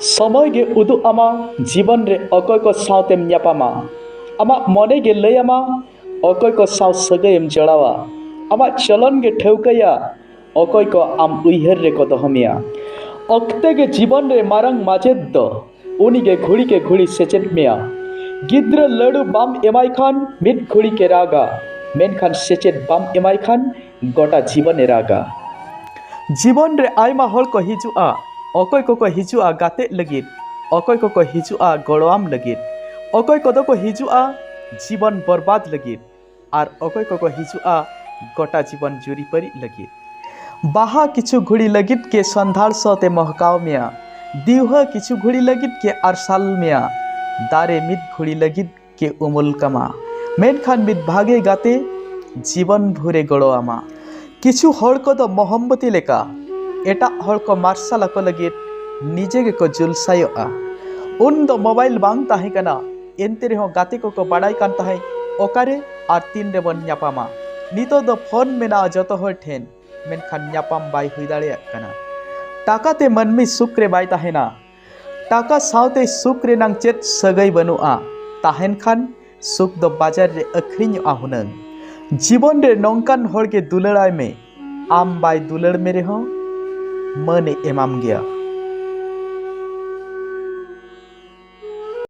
समय गे उदु आमा जीवन रे अकय को सावतेम न्यापामा आमा मने गे लैयामा अकय को साव सगैम जड़ावा आमा चलन गे ठौकया अकय को आम उइहर रे को दहमिया अक्ते गे जीवन रे मारंग माचेद दो उनी गे घुड़ी सेचेद मिया गिद्र लड़ू बाम एमाय खान मिद घुड़ी के रागा मेनखान सेचेद बाम एमाय खान गोटा जीवन ए रागा जीवन रे आयमा हल को हिजुआ अकय को हिजुआ गाते लगित अकय को हिजुआ गड़वाम लगित अकय को हिजुआ जीवन बर्बाद लगित और अकय को हिजुआ गोटा जीवन जुरी परी लगित बाहा किछु घुड़ी लगित के संधार सते महकाव मिया दीवह किछु घुड़ी लगित के अरसाल मिया दारे मिद घुड़ी लगित के उमुल कमा मेनखान मिद भागे गाते जीवन भूरे गड़ोआमा किछु हड़ को दो मोहम्मती लेका एटा हड़ को मार्शल को लगित निजे गे को जुलसायोआ उन दो मोबाइल बांग ताहे कना एनते रेहो गाते को बाड़ाई कान ताहे ओकारे आर तीन रे बन न्यापामा नितो दो फोन मेना जतो हड़ ठेन मेनखान न्यापाम बाई हुई दाड़ेया कना टाका ते मनमी सुख रे बाई ताहेना टाका सावते सुख रे नांग चेत सगै बनुआ ताहेन खान सुख दो बाजार रे अखरिञोआ हुनंग जीवन रे नौकान हड़ के दुलड़ाय में आम बाय दुलड़ मेरे हो मने एमाम गया।